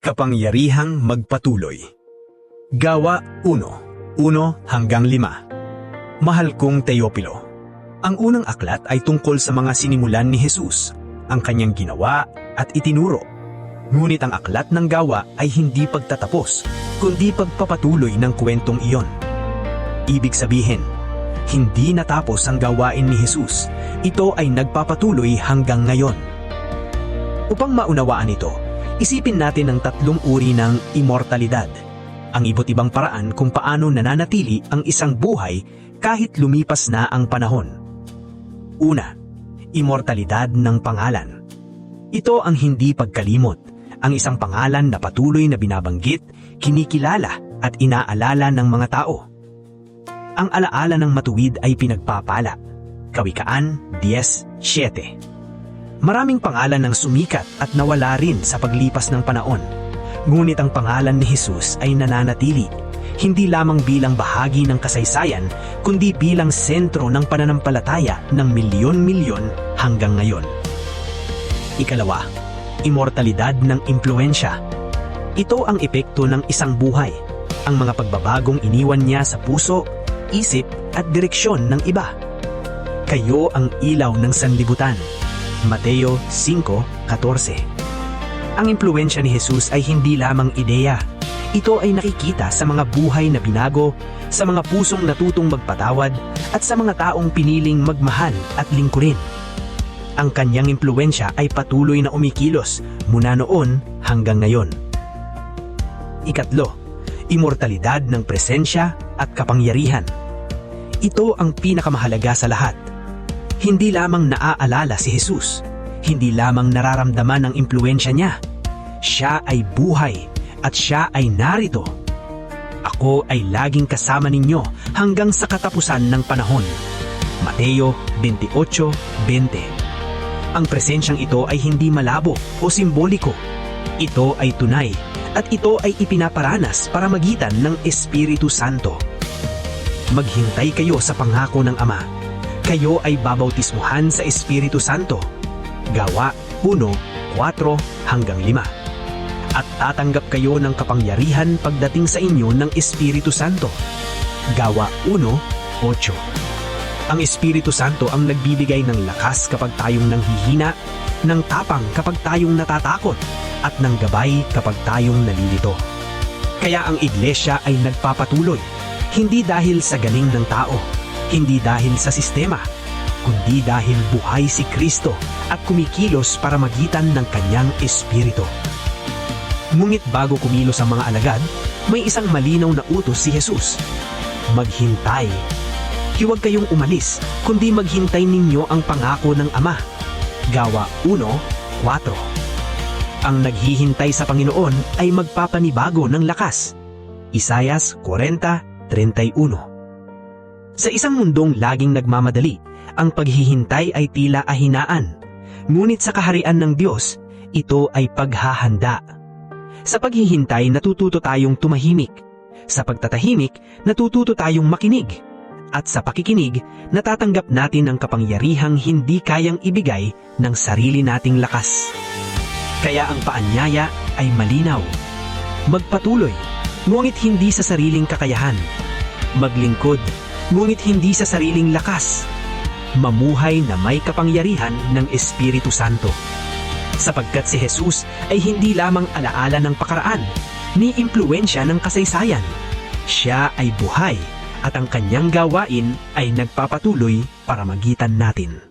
Kapangyarihang magpatuloy. Gawa 1:1 hanggang 5. Mahal kong Teopilo, ang unang aklat ay tungkol sa mga sinimulan ni Jesus, ang kanyang ginawa at itinuro. Ngunit ang aklat ng gawa ay hindi pagtatapos, kundi pagpapatuloy ng kwentong iyon. Ibig sabihin, hindi natapos ang gawain ni Jesus, ito ay nagpapatuloy hanggang ngayon. Upang maunawaan ito, isipin natin ang tatlong uri ng immortalidad, ang iba't ibang paraan kung paano nananatili ang isang buhay kahit lumipas na ang panahon. Una, immortalidad ng pangalan. Ito ang hindi pagkalimot, ang isang pangalan na patuloy na binabanggit, kinikilala at inaalala ng mga tao. Ang alaala ng matuwid ay pinagpapala. Kawikaan 10:7. Maraming pangalan ang sumikat at nawala rin sa paglipas ng panahon. Ngunit ang pangalan ni Jesus ay nananatili, hindi lamang bilang bahagi ng kasaysayan, kundi bilang sentro ng pananampalataya ng milyon-milyon hanggang ngayon. Ikalawa, immortalidad ng impluensya. Ito ang epekto ng isang buhay, ang mga pagbabagong iniwan niya sa puso, isip at direksyon ng iba. Kayo ang ilaw ng sanlibutan. Mateo 5:14. Ang impluwensya ni Jesus ay hindi lamang ideya. Ito ay nakikita sa mga buhay na binago, sa mga pusong natutong magpatawad, at sa mga taong piniling magmahal at lingkurin. Ang kanyang impluwensya ay patuloy na umikilos mula noon hanggang ngayon. Ikatlo, immortalidad ng presensya at kapangyarihan. Ito ang pinakamahalaga sa lahat. Hindi lamang naaalala si Jesus, hindi lamang nararamdaman ang impluwensya niya. Siya ay buhay at siya ay narito. Ako ay laging kasama ninyo hanggang sa katapusan ng panahon. Mateo 28:20. Ang presensyang ito ay hindi malabo o simboliko. Ito ay tunay at ito ay ipinaparanas para magitan ng Espiritu Santo. Maghintay kayo sa pangako ng Ama. Kayo ay babautismuhan sa Espiritu Santo. Gawa 1:4 hanggang 5. At tatanggap kayo ng kapangyarihan pagdating sa inyo ng Espiritu Santo. Gawa 1:8. Ang Espiritu Santo ang nagbibigay ng lakas kapag tayong nanghihina, ng tapang kapag tayong natatakot, at ng gabay kapag tayong nalilito. Kaya ang iglesia ay nagpapatuloy, hindi dahil sa galing ng tao, hindi dahil sa sistema, kundi dahil buhay si Kristo at kumikilos para magitan ng kanyang Espiritu. Ngunit bago kumilos ang mga alagad, may isang malinaw na utos si Jesus. Maghintay. Huwag kayong umalis, kundi maghintay ninyo ang pangako ng Ama. Gawa 1:4. Ang naghihintay sa Panginoon ay magpapanibago ng lakas. Isayas 40:31. Sa isang mundong laging nagmamadali, ang paghihintay ay tila ahinaan. Ngunit sa kaharian ng Diyos, ito ay paghahanda. Sa paghihintay, natututo tayong tumahimik. Sa pagtatahimik, natututo tayong makinig. At sa pakikinig, natatanggap natin ang kapangyarihang hindi kayang ibigay ng sarili nating lakas. Kaya ang paanyaya ay malinaw. Magpatuloy, ngunit hindi sa sariling kakayahan. Maglingkod, ngunit hindi sa sariling lakas. Mamuhay na may kapangyarihan ng Espiritu Santo. Sapagkat si Jesus ay hindi lamang alaala ng pakaraan, ni impluwensya ng kasaysayan. Siya ay buhay at ang kanyang gawain ay nagpapatuloy para magitan natin.